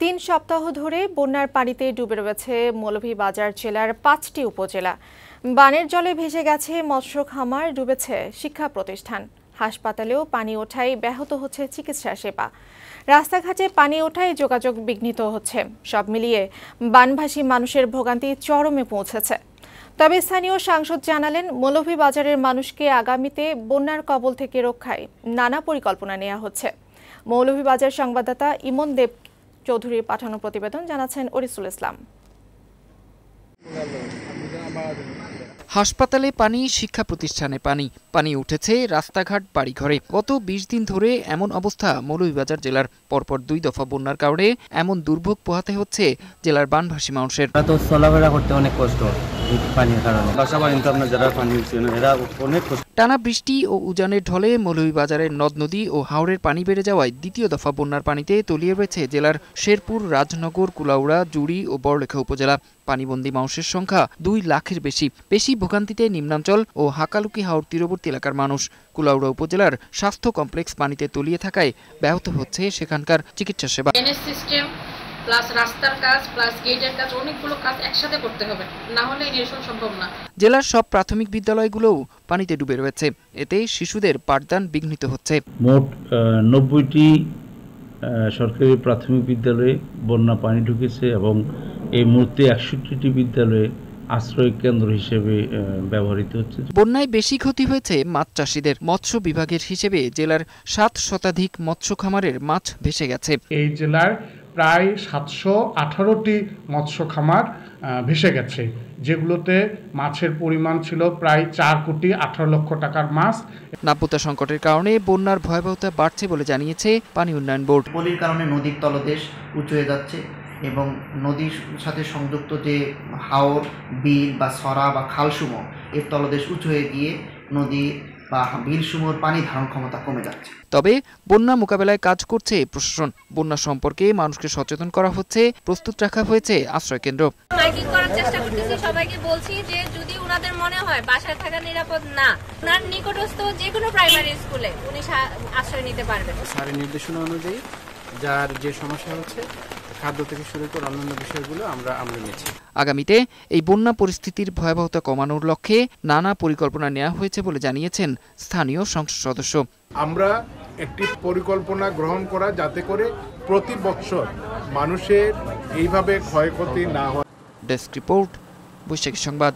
তিন সপ্তাহ ধরে বন্যার পানিতে ডুবে রয়েছে মৌলভীবাজার জেলার ৫টি উপজেলা। বানের জলে ভেসে গেছে মৎস্য খামার, ডুবেছে শিক্ষা প্রতিষ্ঠান। হাসপাতালেও পানি ওঠায় ব্যাহত হচ্ছে চিকিৎসা সেবা। রাস্তাঘাটে পানি ওঠায় যোগাযোগ বিঘ্নিত হচ্ছে। সব মিলিয়ে বানভাসী মানুষের ভোগান্তি চরমে পৌঁছেছে। তবে স্থানীয় সাংসদ জানালেন, মৌলভীবাজারের মানুষকে আগামীতে বন্যার কবল থেকে রক্ষায় নানা পরিকল্পনা নেওয়া হচ্ছে। মৌলভীবাজার সংবাদদাতা ইমন দেব চৌধুরীর পাঠানো প্রতিবেদন জানাচ্ছেন ওরিসুল ইসলাম। হাসপাতালে পানি, শিক্ষা প্রতিষ্ঠানে পানি, পানি উঠেছে রাস্তাঘাট, বাড়িঘরে। গত ২০ দিন ধরে এমন অবস্থা মৌলভীবাজার জেলার। পরপর ২ দফা বন্যার কারণে এমন দুর্ভোগ পোহাতে হচ্ছে জেলার বানভাসী মানুষের। চলাফেরা করতে অনেক কষ্ট পানির কারণে। টানা বৃষ্টি ও উজানের ঢলে মৌলভীবাজারের নদ নদী ও হাওরের পানি বেড়ে যাওয়ায় দ্বিতীয় দফা বন্যার পানিতে তলিয়ে রয়েছে জেলার শেরপুর, রাজনগর, কুলাউড়া, জুড়ি ও বড়লেখা উপজেলা। পানিবন্দী মানুষের সংখ্যা ২ লাখের বেশি। বেশি ভোগান্তিতে নিম্নাঞ্চল ও হাকালুকি হাওর তীরবর্তী এলাকার মানুষ। কুলাউড়া উপজেলার স্বাস্থ্য কমপ্লেক্স পানিতে তলিয়ে থাকায় ব্যাহত হচ্ছে সেখানকার চিকিৎসা সেবা। প্লাস রাস্তার কাজ প্লাস গেটের কাজ, অনেকগুলো কাজ একসাথে করতে হবে, না হলে নিরসন সম্ভব না। জেলার সব প্রাথমিক বিদ্যালয়গুলোও পানিতে ডুবে রয়েছে। এতে শিশুদের পাঠদান বিঘ্নিত হচ্ছে। মোট ৯০টি সরকারি প্রাথমিক বিদ্যালয়ে বন্যা পানি ঢুকেছে এবং এই মুহূর্তে ৬১টি বিদ্যালয়ে আশ্রয় কেন্দ্র হিসেবে ব্যবহৃত হচ্ছে। বন্যায় বেশি ক্ষতি হয়েছে মাছ চাষিদের। মৎস্য বিভাগের হিসেবে জেলার ৭ শতাধিক মৎস্য খামারের মাছ ভেসে গেছে। এই জেলার প্রায় ৭১৮টি মৎস্য খামার ভেসে গেছে, যেগুলোতে মাছের পরিমাণ ছিল প্রায় ৪,১৮,০০,০০০ টাকার মাছ। নাব্যতা সংকটের কারণে বন্যার ভয়াবহতা বাড়ছে বলে জানিয়েছে পানি উন্নয়ন বোর্ড। পলির কারণে নদীর তলদেশ উঁচু হয়ে যাচ্ছে এবং নদীর সাথে সংযুক্ত যে হাওর, বিল বা সরা বা খালসমূহ, এর তলদেশ উঁচু হয়ে গিয়ে নদী বা বিলসমূহের পানি ধারণ ক্ষমতা কমে যাচ্ছে। তবে বন্যা মোকাবেলায় কাজ করছে প্রশাসন। বন্যা সম্পর্কে মানুষকে সচেতন করা হচ্ছে, প্রস্তুত রাখা হয়েছে আশ্রয় কেন্দ্র। মাইকিং করার চেষ্টা করতেছি, সবাইকে বলছি যে যদি ওনাদের মনে হয় বাসায় থাকা নিরাপদ না, ওনার নিকটস্থ যে কোনো প্রাইমারি স্কুলে উনি আশ্রয় নিতে পারবেন। স্যারের নির্দেশনা অনুযায়ী যার যে সমস্যা হচ্ছে, খাদ্য থেকে শুরু করে অন্যান্য বিষয়গুলো আমরা নিচ্ছি। আগামীতে এই বন্যা পরিস্থিতির ভয়াবহতা কমানোর লক্ষ্যে নানা পরিকল্পনা নেওয়া হয়েছে বলে জানিয়েছেন স্থানীয় সংসদ সদস্য। আমরা একটি পরিকল্পনা গ্রহণ করা, যাতে করে প্রতি বছর মানুষের এইভাবে ক্ষয়ক্ষতি না হয়। ডেস্ক রিপোর্ট, বৈশাখী সংবাদ।